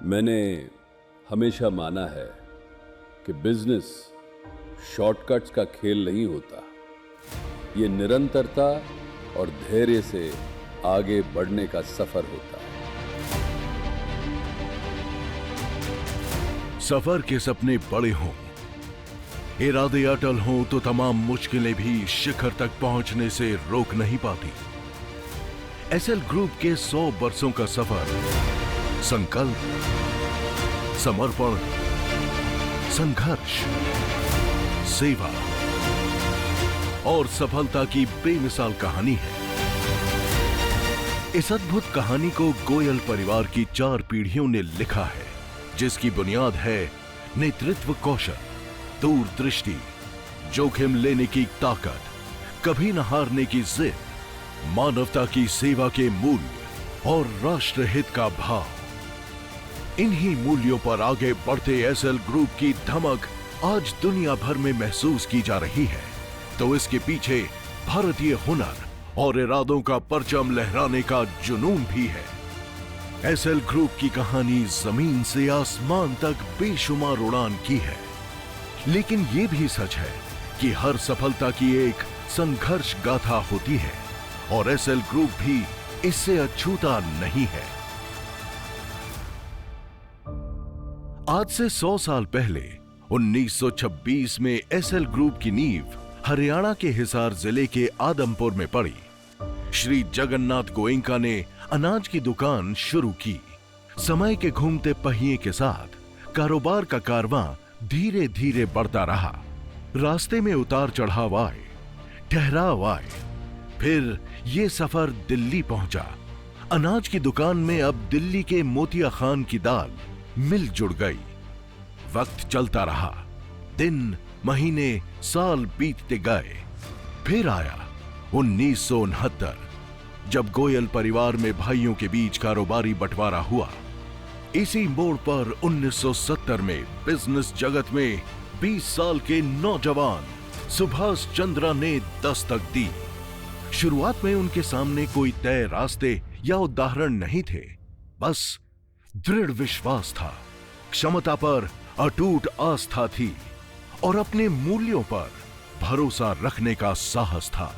मैंने हमेशा माना है कि बिजनेस शॉर्टकट्स का खेल नहीं होता। ये निरंतरता और धैर्य से आगे बढ़ने का सफर होता है। सफर के सपने बड़े हों, इरादे अटल हों तो तमाम मुश्किलें भी शिखर तक पहुंचने से रोक नहीं पाती। एसएल ग्रुप के 100 वर्षों का सफर संकल्प, समर्पण, संघर्ष, सेवा और सफलता की बेमिसाल कहानी है। इस अद्भुत कहानी को गोयल परिवार की 4 पीढ़ियों ने लिखा है, जिसकी बुनियाद है नेतृत्व कौशल, दूरदृष्टि, जोखिम लेने की ताकत, कभी न हारने की जिद, मानवता की सेवा के मूल्य और राष्ट्रहित का भाव। इन्हीं मूल्यों पर आगे बढ़ते एसएल ग्रुप की धमक आज दुनिया भर में महसूस की जा रही है, तो इसके पीछे भारतीय हुनर और इरादों का परचम लहराने का जुनून भी है। एसएल ग्रुप की कहानी जमीन से आसमान तक बेशुमार उड़ान की है, लेकिन यह भी सच है कि हर सफलता की एक संघर्ष गाथा होती है और एसएल ग्रुप भी इससे अछूता नहीं है। आज से 100 साल पहले 1926 में एसएल ग्रुप की नींव हरियाणा के हिसार जिले के आदमपुर में पड़ी। श्री जगन्नाथ गोयनका ने अनाज की दुकान शुरू की। समय के घूमते पहिए के साथ कारोबार का कारवां धीरे धीरे बढ़ता रहा। रास्ते में उतार चढ़ाव आए, ठहराव आए, फिर ये सफर दिल्ली पहुंचा। अनाज की दुकान में अब दिल्ली के मोतिया खान की दाल मिल जुड़ गई। वक्त चलता रहा, दिन, महीने, साल बीतते गए। फिर आया 1969, जब गोयल परिवार में भाइयों के बीच कारोबारी बंटवारा हुआ। इसी मोड़ पर 1970 में बिजनेस जगत में 20 साल के नौजवान सुभाष चंद्रा ने दस्तक दी। शुरुआत में उनके सामने कोई तय रास्ते या उदाहरण नहीं थे, बस दृढ़ विश्वास था, क्षमता पर अटूट आस्था थी और अपने मूल्यों पर भरोसा रखने का साहस था।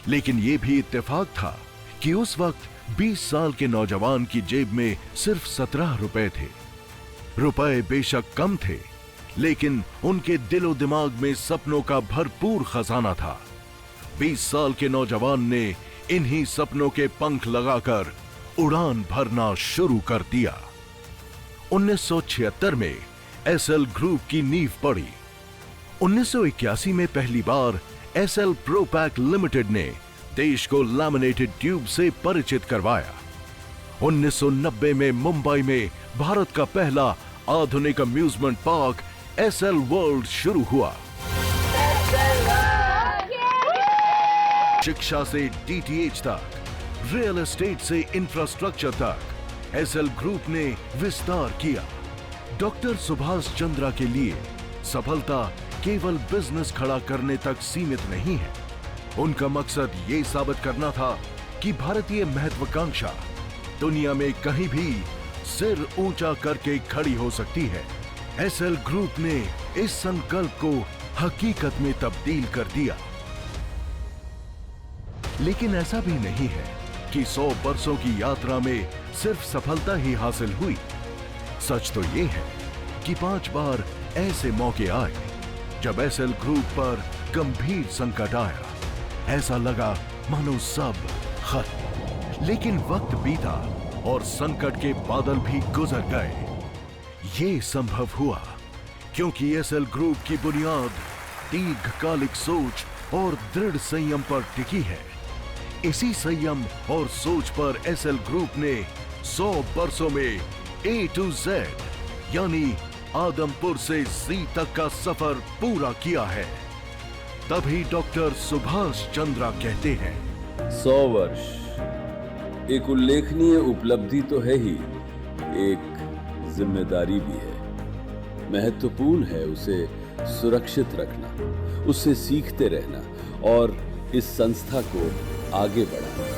लेकिन यह भी इत्तेफाक था कि उस वक्त 20 साल के नौजवान की जेब में सिर्फ 17 रुपए थे। रुपए बेशक कम थे, लेकिन उनके दिलो दिमाग में सपनों का भरपूर खजाना था। 20 साल के नौजवान ने इन्हीं सपनों के पंख लगाकर उड़ान भरना शुरू कर दिया। 1976 में एसएल ग्रुप की नींव पड़ी। 1981 में पहली बार एसएल प्रोपैक लिमिटेड ने देश को लैमिनेटेड ट्यूब से परिचित करवाया। 1990 में मुंबई में भारत का पहला आधुनिक अम्यूजमेंट पार्क एसएल वर्ल्ड शुरू हुआ। शिक्षा से डीटीएच तक, रियल एस्टेट से इंफ्रास्ट्रक्चर तक एसएल ग्रुप ने विस्तार किया। डॉक्टर सुभाष चंद्रा के लिए सफलता केवल बिजनेस खड़ा करने तक सीमित नहीं है। उनका मकसद ये साबित करना था कि भारतीय महत्वाकांक्षा दुनिया में कहीं भी सिर ऊंचा करके खड़ी हो सकती है। एसएल ग्रुप ने इस संकल्प को हकीकत में तब्दील कर दिया। लेकिन ऐसा भी नहीं है कि 100 वर्षों की यात्रा में सिर्फ सफलता ही हासिल हुई। सच तो यह है कि 5 बार ऐसे मौके आए जब एसएल ग्रुप पर गंभीर संकट आया। ऐसा लगा मानो सब खत्म। लेकिन वक्त बीता और संकट के बादल भी गुजर गए। ये संभव हुआ क्योंकि एसएल ग्रुप की बुनियाद दीर्घकालिक सोच और दृढ़ संयम पर टिकी है। इसी संयम और सोच पर एसएल ग्रुप ने 100 वर्षों में A to Z यानी आदमपुर से Z तक का सफर पूरा किया है। तभी डॉक्टर सुभाष चंद्रा कहते हैं, 100 वर्ष एक उल्लेखनीय उपलब्धि तो है ही, एक जिम्मेदारी भी है। महत्वपूर्ण है उसे सुरक्षित रखना, उससे सीखते रहना और इस संस्था को आगे बढ़ाना।